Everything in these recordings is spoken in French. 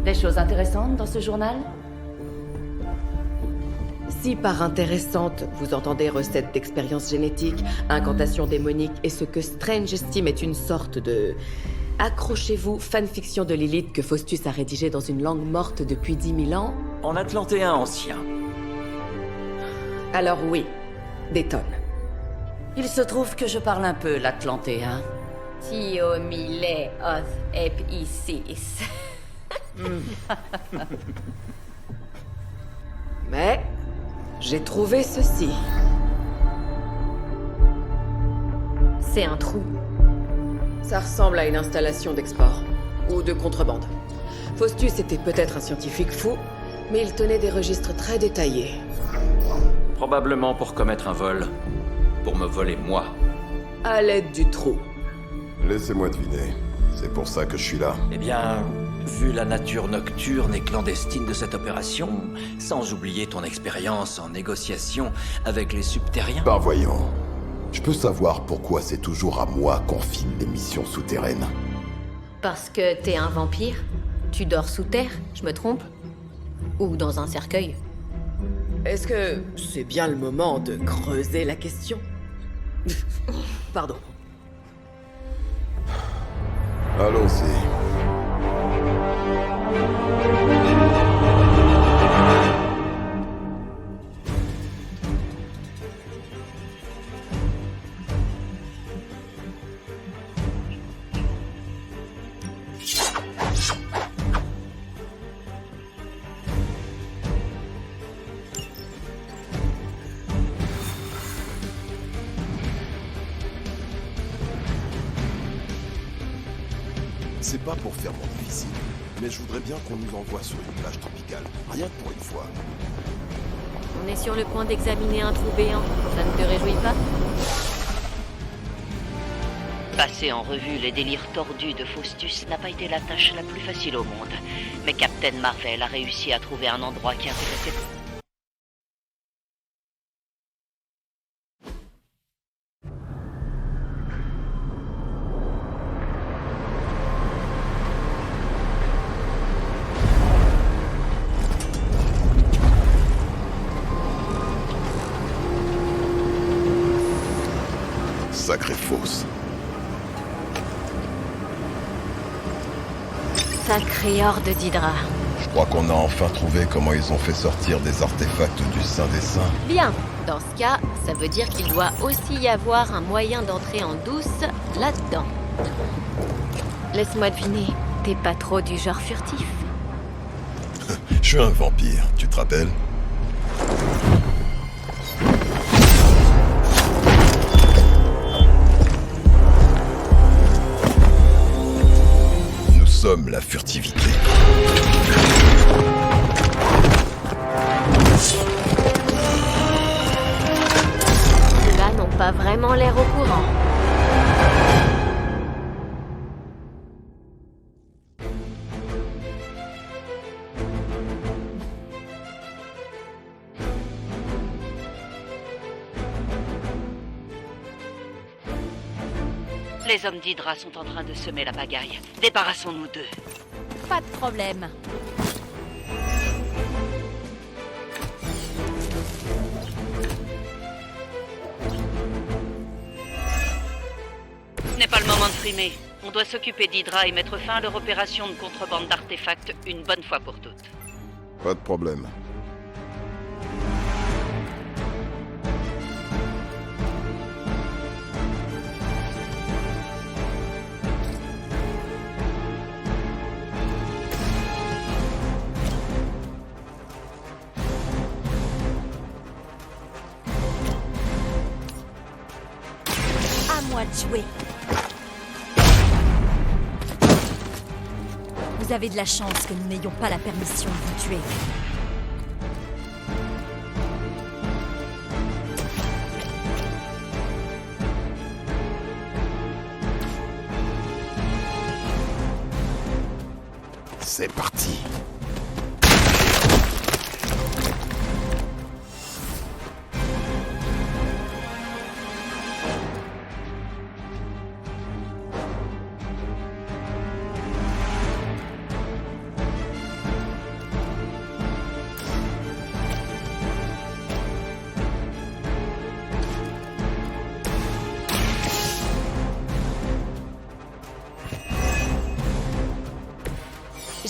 Des choses intéressantes dans ce journal? Si par intéressante, vous entendez recette d'expérience génétique, incantation démonique et ce que Strange estime est une sorte de... Accrochez-vous, fanfiction de Lilith que Faustus a rédigé dans une langue morte depuis 10 000 ans, En atlantéen ancien. alors oui, des tonnes. Il se trouve que je parle un peu l'atlantéen. Tio mile oth ep isis. Mais j'ai trouvé ceci. C'est un trou. Ça ressemble à une installation d'export, ou de contrebande. Faustus était peut-être un scientifique fou, mais il tenait des registres très détaillés. Probablement pour commettre un vol. Pour me voler moi. À l'aide du trou. Laissez-moi deviner. C'est pour ça que je suis là. Eh bien, vu la nature nocturne et clandestine de cette opération, sans oublier ton expérience en négociation avec les subterriens... Bah voyons. Je peux savoir pourquoi c'est toujours à moi qu'on file les missions souterraines. Parce que t'es un vampire? Tu dors sous terre, je me trompe? Ou dans un cercueil? Est-ce que c'est bien le moment de creuser la question? Pardon. Allons-y. C'est pas pour faire mon difficile, mais je voudrais bien qu'on nous envoie sur une plage tropicale. Rien que pour une fois. On est sur le point d'examiner un trou béant. Ça ne te réjouit pas? Passer en revue les délires tordus de Faustus n'a pas été la tâche la plus facile au monde. Mais Captain Marvel a réussi à trouver un endroit qui intéressait... Sacrée fausse. Sacré horde d'Hydra. Je crois qu'on a enfin trouvé comment ils ont fait sortir des artefacts du Saint des Saints. Bien. Dans ce cas, ça veut dire qu'il doit aussi y avoir un moyen d'entrer en douce là-dedans. Laisse-moi deviner, t'es pas trop du genre furtif. Je suis un vampire, tu te rappelles? Nous sommes la furtivité. Ceux-là n'ont pas vraiment l'air au courant. Les hommes d'Hydra sont en train de semer la pagaille. Débarrassons-nous d'eux. Pas de problème. Ce n'est pas le moment de frimer. On doit s'occuper d'Hydra et mettre fin à leur opération de contrebande d'artefacts une bonne fois pour toutes. Pas de problème. À moi de jouer. Vous avez de la chance que nous n'ayons pas la permission de vous tuer. C'est parti.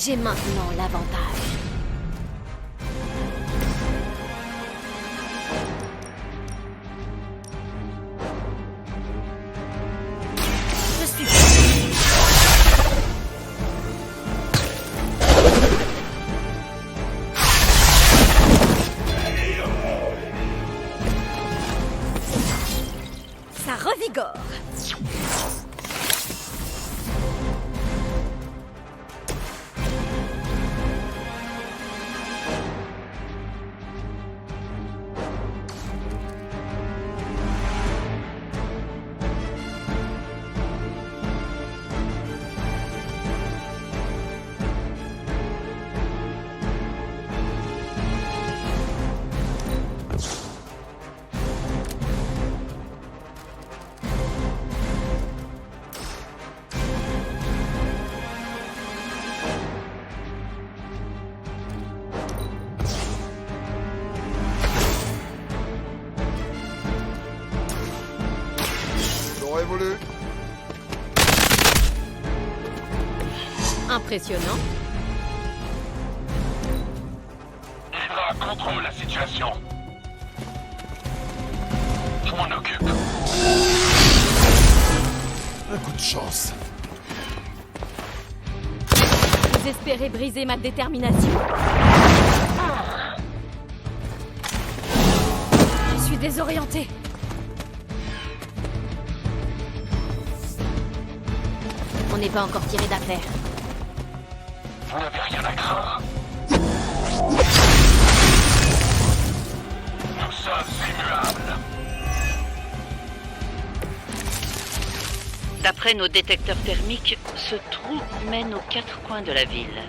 J'ai maintenant l'avantage. Je suis ça revigore. J'aurais voulu. Impressionnant. Hydra contrôle la situation. Je m'en occupe. Un coup de chance. Vous espérez briser ma détermination? Je suis désorientée. On n'est pas encore tiré d'affaire. Vous n'avez rien à craindre. Nous sommes immuables. D'après nos détecteurs thermiques, ce trou mène aux 4 coins de la ville.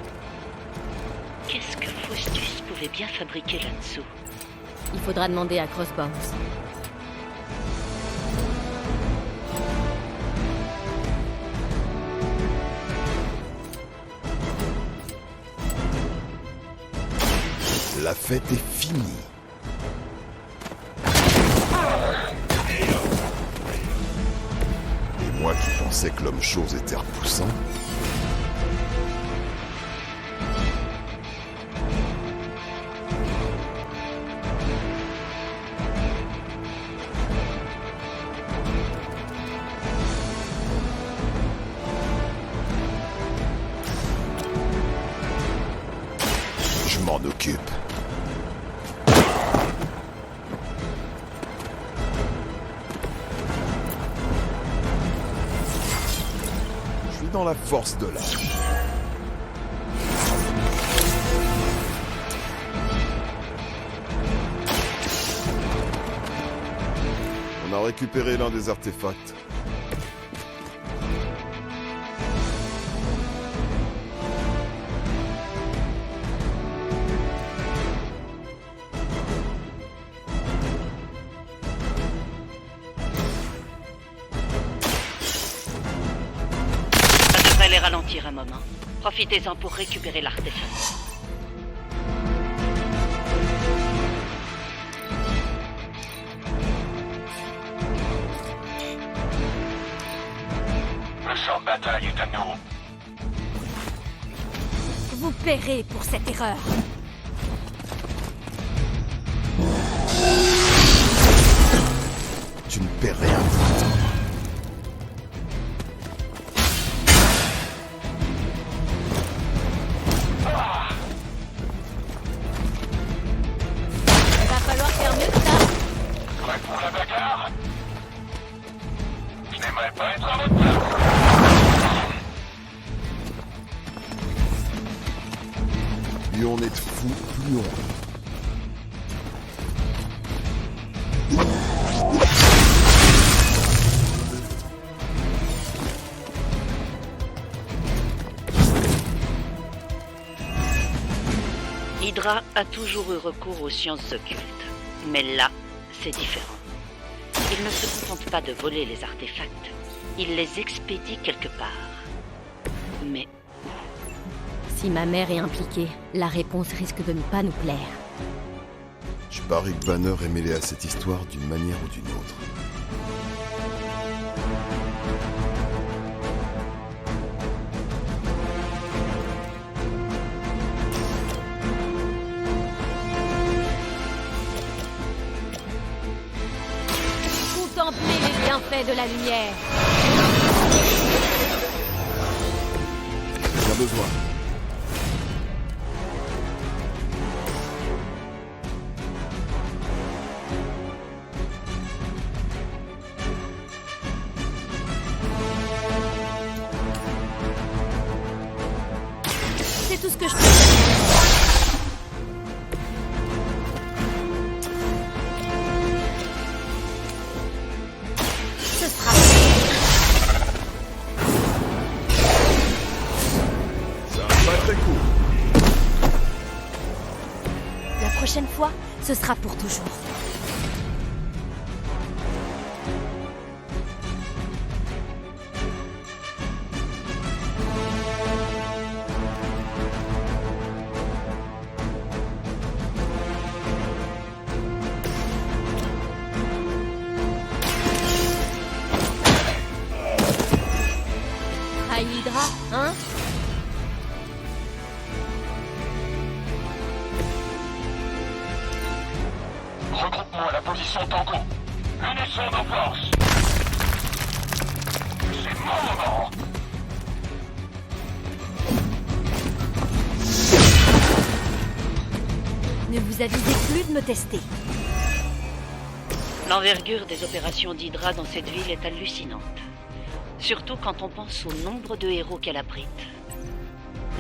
Qu'est-ce que Faustus pouvait bien fabriquer là-dessous? Il faudra demander à Crossbones. La fête est finie. Et moi qui pensais que l'homme-chose était repoussant. Je m'en occupe. Je suis dans la force de l'âge. On a récupéré l'un des artefacts. Ça devrait les ralentir un moment. Profitez-en pour récupérer l'artefact. Le champ de bataille est à nous. Vous paierez pour cette erreur. Tu ne perds rien de votre temps. Va falloir faire mieux que ça. Prêt pour la bagarre? Je n'aimerais pas être à votre place. Plus on est de fous, plus on... Hydra a toujours eu recours aux sciences occultes. Mais là, c'est différent. Il ne se contente pas de voler les artefacts. Il les expédie quelque part. Mais Si ma mère est impliquée, la réponse risque de ne pas nous plaire. Je parie que Banner est mêlé à cette histoire d'une manière ou d'une autre. fait de la lumière. J'ai besoin. C'est tout ce que je peux faire. Ce sera... Ça va pas très court. La prochaine fois, ce sera pour toujours. Ah, Hydra, hein? Regroupement à la position Tango. Unissons nos forces. C'est mon moment. Ne vous avisez plus de me tester. L'envergure des opérations d'Hydra dans cette ville est hallucinante. Surtout quand on pense au nombre de héros qu'elle abrite.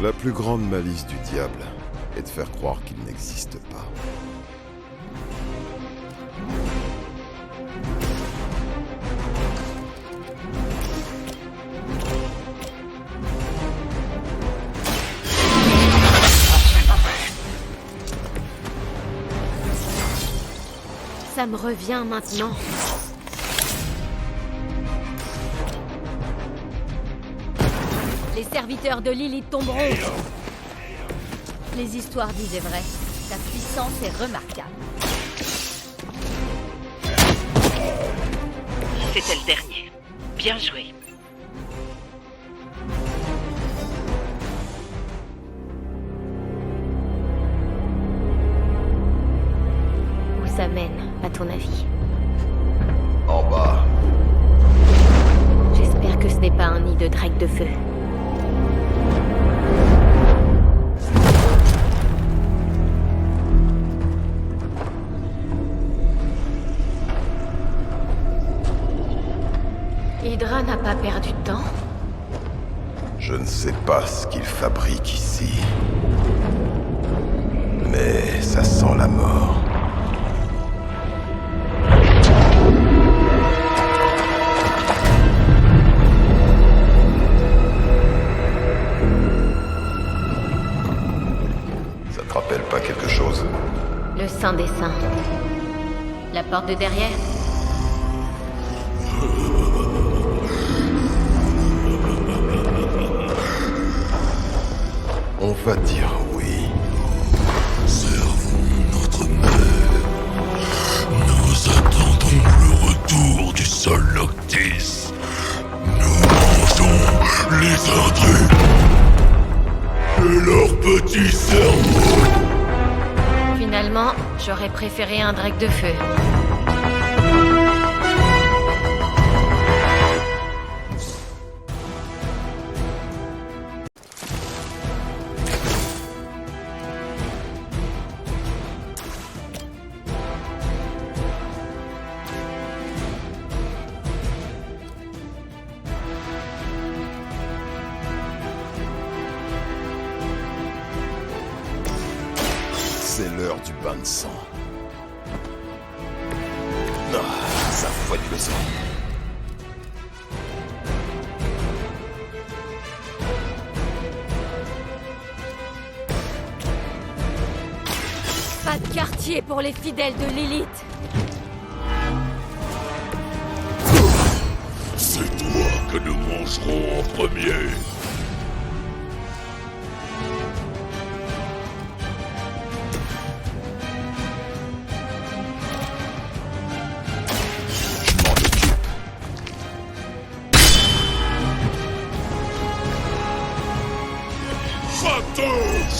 La plus grande malice du diable est de faire croire qu'il n'existe pas. Ça me revient maintenant. Les serviteurs de Lilith tomberont. Les histoires disaient vrai. Ta puissance est remarquable. C'était le dernier. Bien joué. Où ça mène, à ton avis? En bas. J'espère que ce n'est pas un nid de drake de feu. Hydra n'a pas perdu de temps. Je ne sais pas ce qu'ils fabriquent ici. Mais ça sent la mort. Ça te rappelle pas quelque chose? Le Saint des Saints. La porte de derrière? On va dire oui. Servons notre mère. Nous attendons le retour du sol Noctis. Nous mangeons les intrus et leurs petits cerveaux. Finalement, j'aurais préféré un drake de feu. C'est l'heure du bain de sang. Ah, ça fouette le sang. Pas de quartier pour les fidèles de Lilith. C'est toi que nous mangerons en premier. Je m'en occupe. Kratos!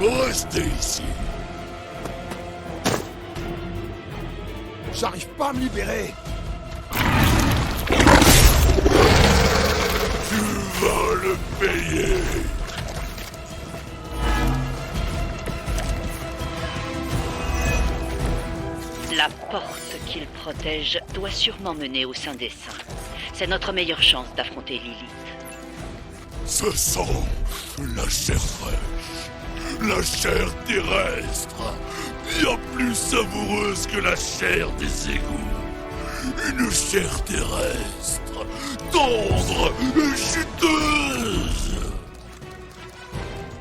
Restez ici. J'arrive pas à me libérer. Tu vas le payer. La porte qu'il protège doit sûrement mener au sein des saints. C'est notre meilleure chance d'affronter Lilith. Ce sang, la chair fraîche, la chair terrestre, bien plus savoureuse que la chair des égouts. Une chair terrestre, tendre et juteuse.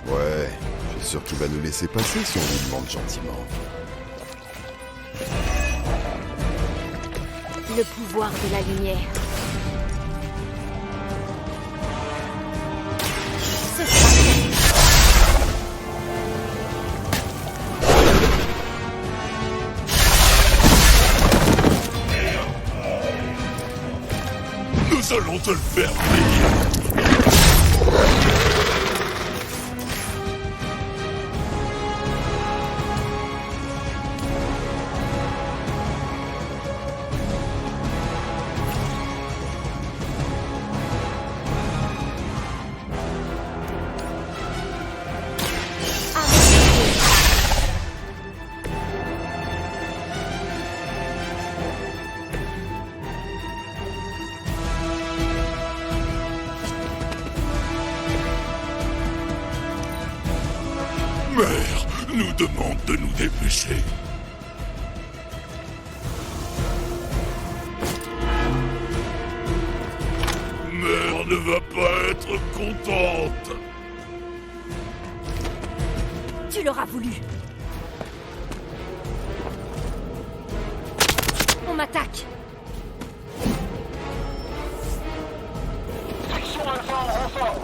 Ouais, je suis sûr qu'il va nous laisser passer si on lui demande gentiment. Le pouvoir de la lumière. Ce sera Nous allons te le faire payer. Mère nous demande de nous dépêcher. Mère ne va pas être contente. Tu l'auras voulu. On m'attaque. Section Alpha en renfort.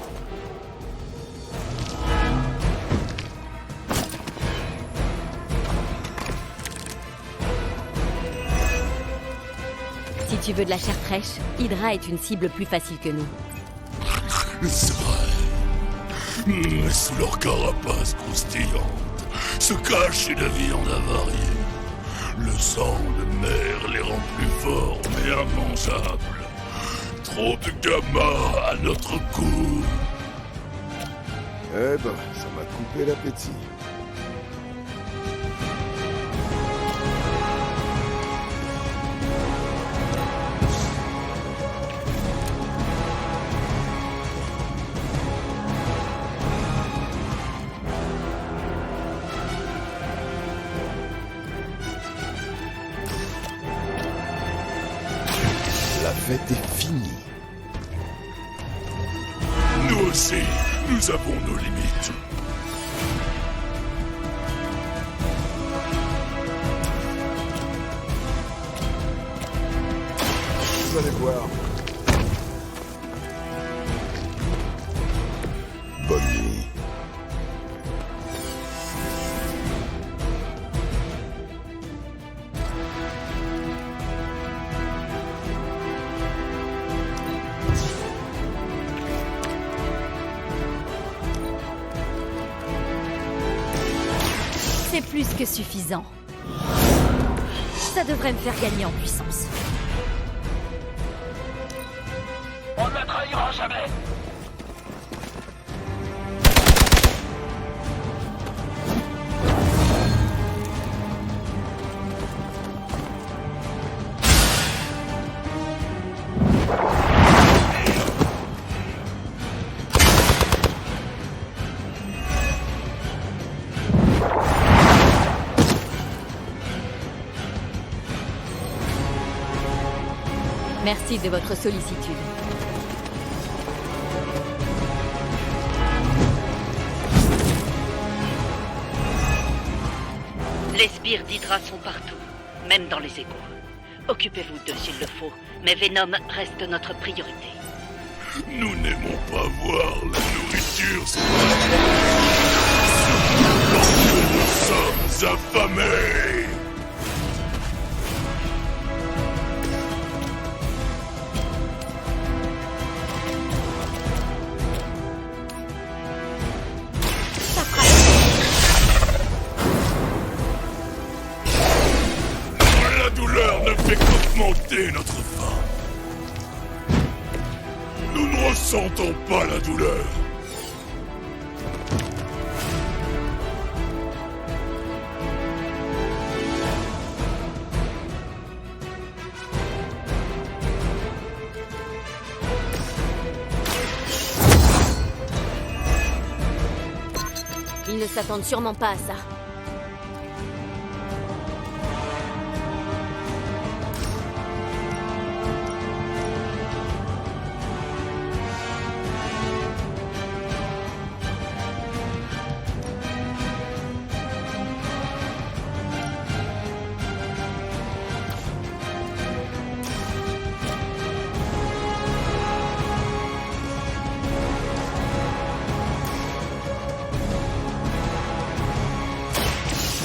Si tu veux de la chair fraîche, Hydra est une cible plus facile que nous. C'est vrai. Mais sous leur carapace croustillante se cache une viande avariée. Le sang de mer les rend plus forts mais immangeables. Trop de gamma à notre cou. Eh ben, ça m'a coupé l'appétit. La fête est finie. Nous aussi, nous avons nos limites. Vous allez voir. Bonne nuit. C'est plus que suffisant. Ça devrait me faire gagner en puissance. On ne la trahira jamais. Merci de votre sollicitude. Les sbires d'Hydra sont partout, même dans les égouts. Occupez-vous d'eux s'il le faut, mais Venom reste notre priorité. Nous n'aimons pas voir la nourriture se lorsque nous sommes affamés. augmenter notre faim. Nous ne ressentons pas la douleur. Ils ne s'attendent sûrement pas à ça.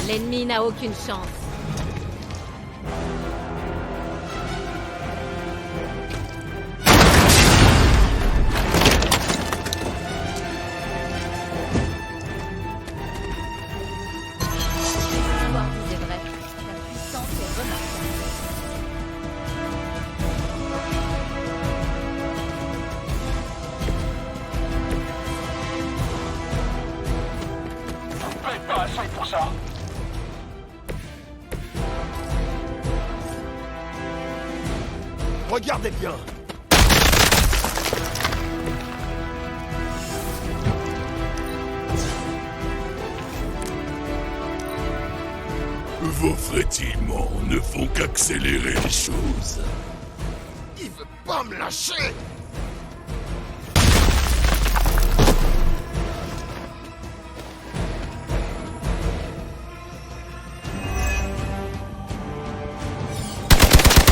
L'ennemi n'a aucune chance. L'histoire disait vrai. La puissance est remarquable. Vous ne payez pas assez pour ça. Regardez bien. Vos frétillements ne font qu'accélérer les choses. Il veut pas me lâcher.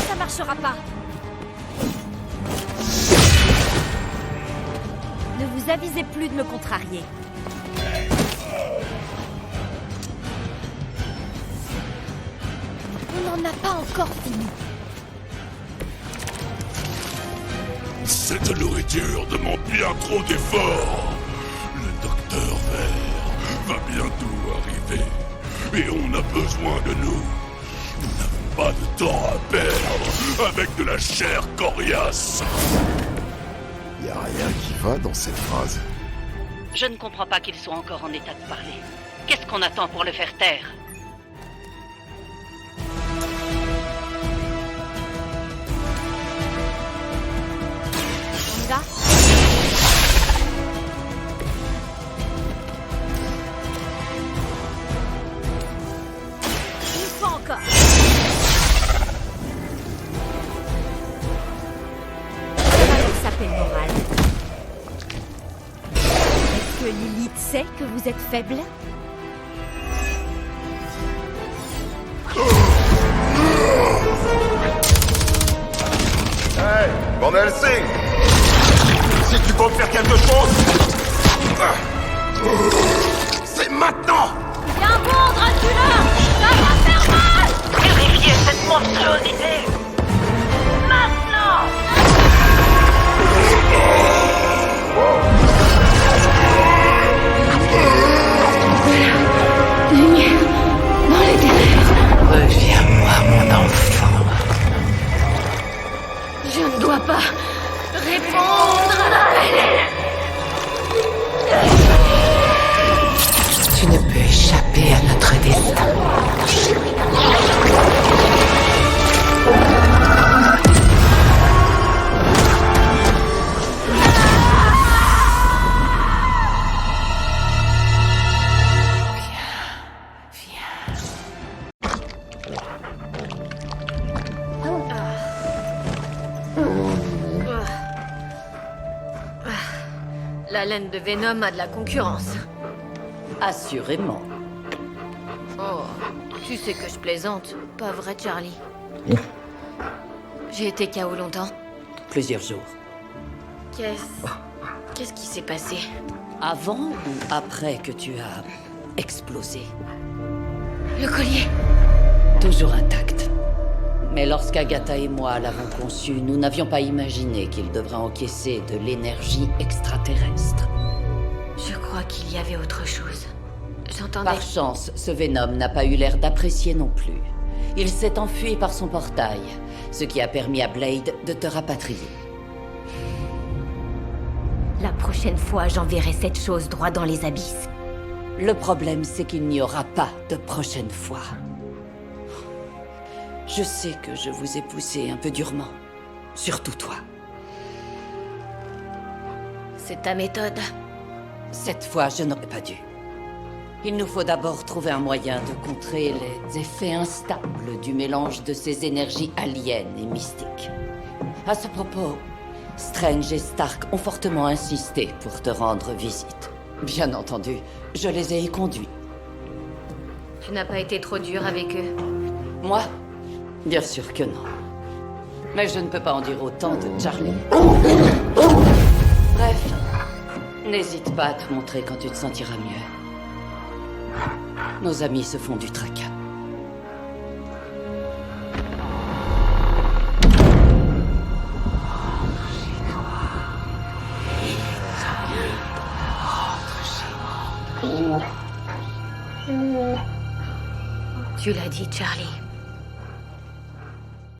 Ça marchera pas. Ne vous avisez plus de me contrarier. On n'en a pas encore fini. Cette nourriture demande bien trop d'efforts. Le docteur Vert va bientôt arriver. Et on a besoin de nous. Nous n'avons pas de temps à perdre avec de la chair coriace. Y a rien qui va dans cette phrase. Je ne comprends pas qu'il soit encore en état de parler. Qu'est-ce qu'on attend pour le faire taire? On y va? Une fois encore. Alors ça paie le moral. Est-ce que Lilith sait que vous êtes faible? Hey, Van Helsing! Si tu peux faire quelque chose, c'est maintenant! Viens bon, Dracula! Ça va faire mal! Vérifiez cette monstruosité! Maintenant! Reviens-moi, mon enfant. Je ne dois pas répondre à l'appel. Tu ne peux échapper à notre destin. La laine de Venom a de la concurrence. Assurément. Oh, tu sais que je plaisante, pas vrai, Charlie? J'ai été KO longtemps. Plusieurs jours. Qu'est-ce qui s'est passé? Avant ou après que tu as explosé? Le collier. Toujours intact. Mais lorsqu'Agatha et moi l'avons conçu, nous n'avions pas imaginé qu'il devrait encaisser de l'énergie extraterrestre. Je crois qu'il y avait autre chose. J'entendais... Par chance, ce Venom n'a pas eu l'air d'apprécier non plus. Il s'est enfui par son portail. Ce qui a permis à Blade de te rapatrier. La prochaine fois, j'enverrai cette chose droit dans les abysses. Le problème, c'est qu'il n'y aura pas de prochaine fois. Je sais que je vous ai poussé un peu durement. Surtout toi. C'est ta méthode. Cette fois, je n'aurais pas dû. Il nous faut d'abord trouver un moyen de contrer les effets instables du mélange de ces énergies aliens et mystiques. À ce propos, Strange et Stark ont fortement insisté pour te rendre visite. Bien entendu, je les ai conduits. Tu n'as pas été trop dur avec eux. Moi? Bien sûr que non. Mais je ne peux pas en dire autant de Charlie. Bref, n'hésite pas à te montrer quand tu te sentiras mieux. Nos amis se font du tracas. Tu l'as dit, Charlie.